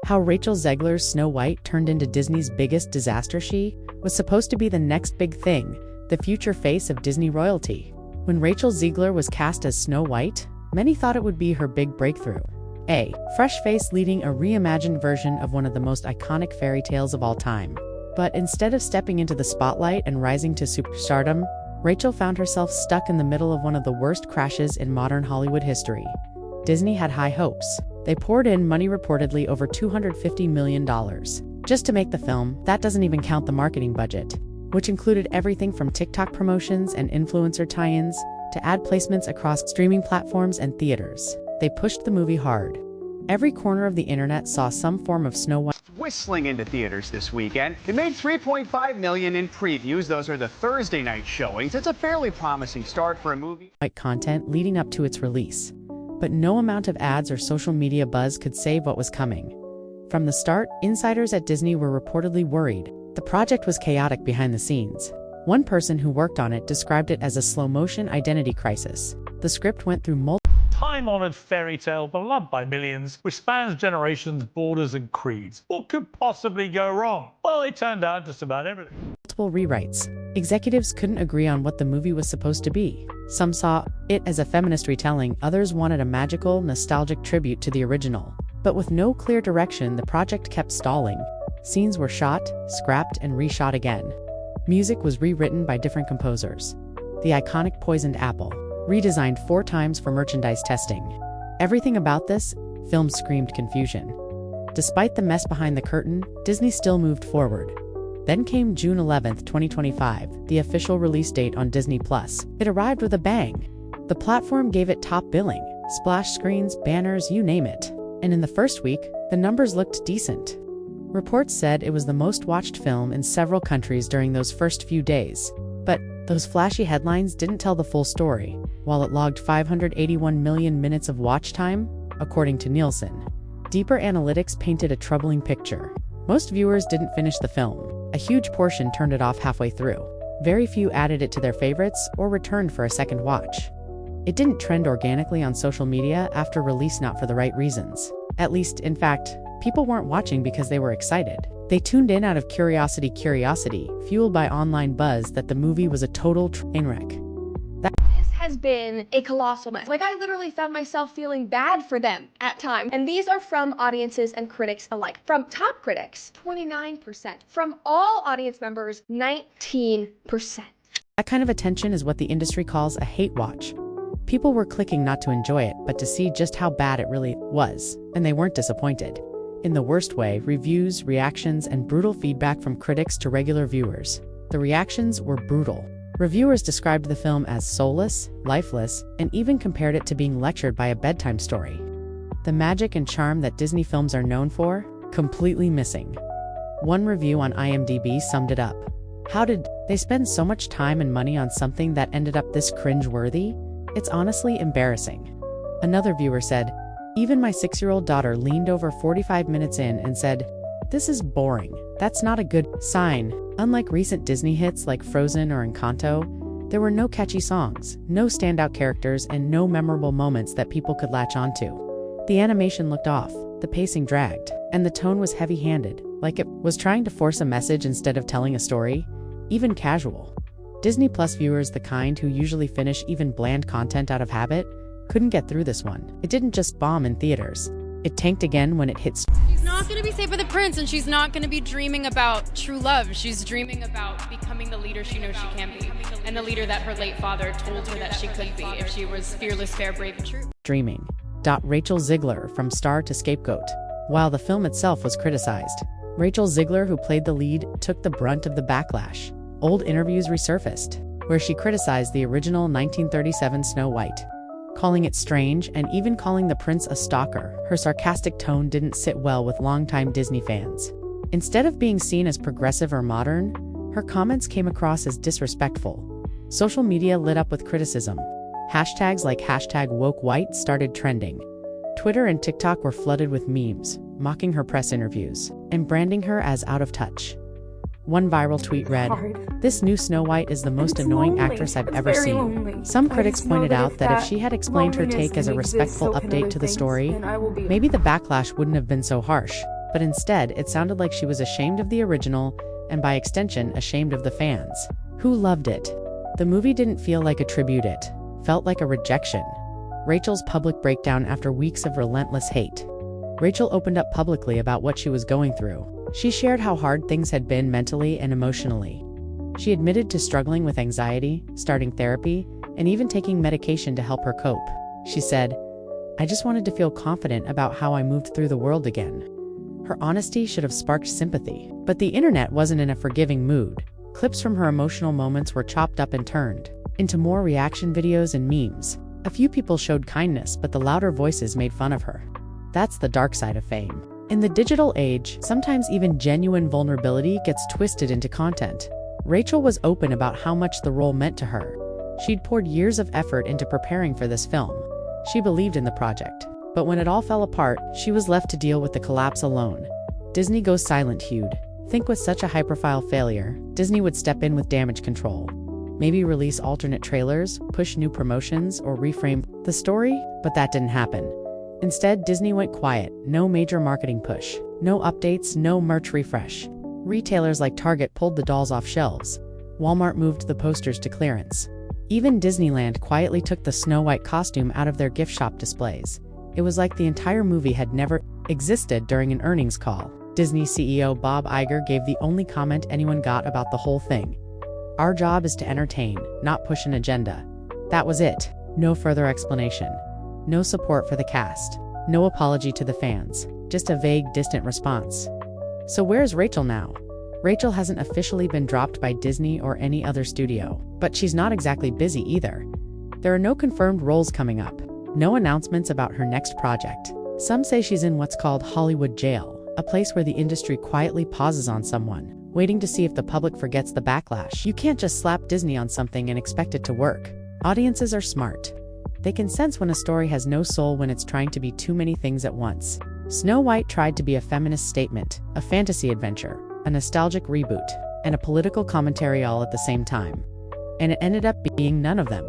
How Rachel Zegler's Snow White turned into Disney's biggest disaster. She was supposed to be the next big thing, the future face of Disney royalty. When Rachel Zegler was cast as Snow White, many thought it would be her big breakthrough. A fresh face leading a reimagined version of one of the most iconic fairy tales of all time. But instead of stepping into the spotlight and rising to superstardom, Rachel found herself stuck in the middle of one of the worst crashes in modern Hollywood history. Disney had high hopes. They poured in money, reportedly over $250 million, just to make the film. That doesn't even count the marketing budget, which included everything from TikTok promotions and influencer tie-ins to ad placements across streaming platforms and theaters. They pushed the movie hard. Every corner of the internet saw some form of Snow White whistling into theaters this weekend. It made $3.5 million in previews. Those are the Thursday night showings. It's a fairly promising start for a movie. Content leading up to its release. But no amount of ads or social media buzz could save what was coming. From the start, insiders at Disney were reportedly worried. The project was chaotic behind the scenes. One person who worked on it described it as a slow-motion identity crisis. The script went through multiple time-honored fairy tale beloved by millions, which spans generations, borders, and creeds. What could possibly go wrong? Well, it turned out just about everything. Rewrites. Executives couldn't agree on what the movie was supposed to be. Some saw it as a feminist retelling, others wanted a magical, nostalgic tribute to the original. But with no clear direction, the project kept stalling. Scenes were shot, scrapped, and reshot again. Music was rewritten by different composers. The iconic Poisoned Apple, redesigned 4 times for merchandise testing. Everything about this film screamed confusion. Despite the mess behind the curtain, Disney still moved forward. Then came June 11, 2025, the official release date on Disney+. It arrived with a bang. The platform gave it top billing, splash screens, banners, you name it. And in the first week, the numbers looked decent. Reports said it was the most watched film in several countries during those first few days. But those flashy headlines didn't tell the full story. While it logged 581 million minutes of watch time, according to Nielsen, deeper analytics painted a troubling picture. Most viewers didn't finish the film. A huge portion turned it off halfway through. Very few added it to their favorites or returned for a second watch. It didn't trend organically on social media after release, not for the right reasons. At least, in fact, people weren't watching because they were excited. They tuned in out of curiosity, fueled by online buzz that the movie was a total train wreck. This has been a colossal mess. Like, I literally found myself feeling bad for them at times. And these are from audiences and critics alike. From top critics, 29%. From all audience members, 19%. That kind of attention is what the industry calls a hate watch. People were clicking not to enjoy it, but to see just how bad it really was, and they weren't disappointed. In the worst way, reviews, reactions, and brutal feedback from critics to regular viewers. The reactions were brutal. Reviewers described the film as soulless, lifeless, and even compared it to being lectured by a bedtime story. The magic and charm that Disney films are known for, completely missing. One review on IMDb summed it up. How did they spend so much time and money on something that ended up this cringe-worthy? It's honestly embarrassing. Another viewer said, even my 6-year-old daughter leaned over 45 minutes in and said, "This is boring." That's not a good sign. Unlike recent Disney hits like Frozen or Encanto, there were no catchy songs, no standout characters, and no memorable moments that people could latch onto. The animation looked off, the pacing dragged, and the tone was heavy-handed, like it was trying to force a message instead of telling a story, even casual. Disney Plus viewers, the kind who usually finish even bland content out of habit, couldn't get through this one. It didn't just bomb in theaters. It tanked again when it hit. She's not going to be saved by the prince, and she's not going to be dreaming about true love. She's dreaming about becoming the leader she knows she can be, and the leader that her late father told her that she could be if she was fearless, fair, brave, and true. Dreaming. Rachel Zegler from star to scapegoat. While the film itself was criticized, Rachel Zegler, who played the lead, took the brunt of the backlash. Old interviews resurfaced, where she criticized the original 1937 Snow White, calling it strange and even calling the prince a stalker. Her sarcastic tone didn't sit well with longtime Disney fans. Instead of being seen as progressive or modern, her comments came across as disrespectful. Social media lit up with criticism. Hashtags like #WokeWhite started trending. Twitter and TikTok were flooded with memes, mocking her press interviews, and branding her as out of touch. One viral tweet read, "This new Snow White is the most annoying actress I've ever seen." Some critics pointed out that if she had explained her take as a respectful update to the story, maybe the backlash wouldn't have been so harsh. but instead it sounded like she was ashamed of the original and by extension ashamed of the fans, who loved it. The movie didn't feel like a tribute, it felt like a rejection. Rachel's public breakdown after weeks of relentless hate. Rachel opened up publicly about what she was going through. She shared how hard things had been mentally and emotionally. She admitted to struggling with anxiety, starting therapy, and even taking medication to help her cope. She said, "I just wanted to feel confident about how I moved through the world again." Her honesty should have sparked sympathy, but the internet wasn't in a forgiving mood. Clips from her emotional moments were chopped up and turned into more reaction videos and memes. A few people showed kindness, but the louder voices made fun of her. That's the dark side of fame. In the digital age, sometimes even genuine vulnerability gets twisted into content. Rachel was open about how much the role meant to her. She'd poured years of effort into preparing for this film. She believed in the project. But when it all fell apart, she was left to deal with the collapse alone. Disney goes silent, Hued. Think with such a high-profile failure, Disney would step in with damage control. Maybe release alternate trailers, push new promotions, or reframe the story, but that didn't happen. Instead, Disney went quiet, no major marketing push, no updates, no merch refresh. Retailers like Target pulled the dolls off shelves. Walmart moved the posters to clearance. Even Disneyland quietly took the Snow White costume out of their gift shop displays. It was like the entire movie had never existed. During an earnings call, Disney CEO Bob Iger gave the only comment anyone got about the whole thing. "Our job is to entertain, not push an agenda." That was it. No further explanation. No support for the cast. No apology to the fans. Just a vague, distant response. So where's Rachel now? Rachel hasn't officially been dropped by Disney or any other studio, but she's not exactly busy either. There are no confirmed roles coming up. No announcements about her next project. Some say she's in what's called Hollywood jail, a place where the industry quietly pauses on someone, waiting to see if the public forgets the backlash. You can't just slap Disney on something and expect it to work. Audiences are smart. They can sense when a story has no soul, when it's trying to be too many things at once. Snow White tried to be a feminist statement, a fantasy adventure, a nostalgic reboot, and a political commentary all at the same time. And it ended up being none of them.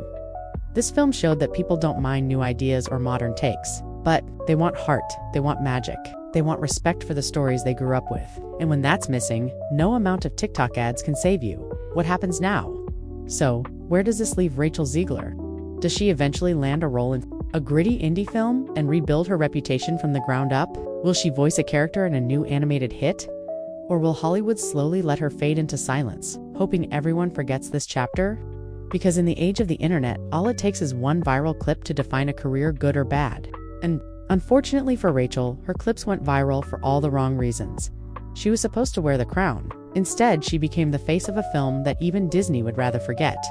This film showed that people don't mind new ideas or modern takes, but they want heart, they want magic, they want respect for the stories they grew up with. And when that's missing, no amount of TikTok ads can save you. What happens now? So, where does this leave Rachel Zegler? Does she eventually land a role in a gritty indie film and rebuild her reputation from the ground up? Will she voice a character in a new animated hit? Or will Hollywood slowly let her fade into silence, hoping everyone forgets this chapter? Because in the age of the internet, all it takes is one viral clip to define a career, good or bad. And unfortunately for Rachel, her clips went viral for all the wrong reasons. She was supposed to wear the crown. Instead, she became the face of a film that even Disney would rather forget.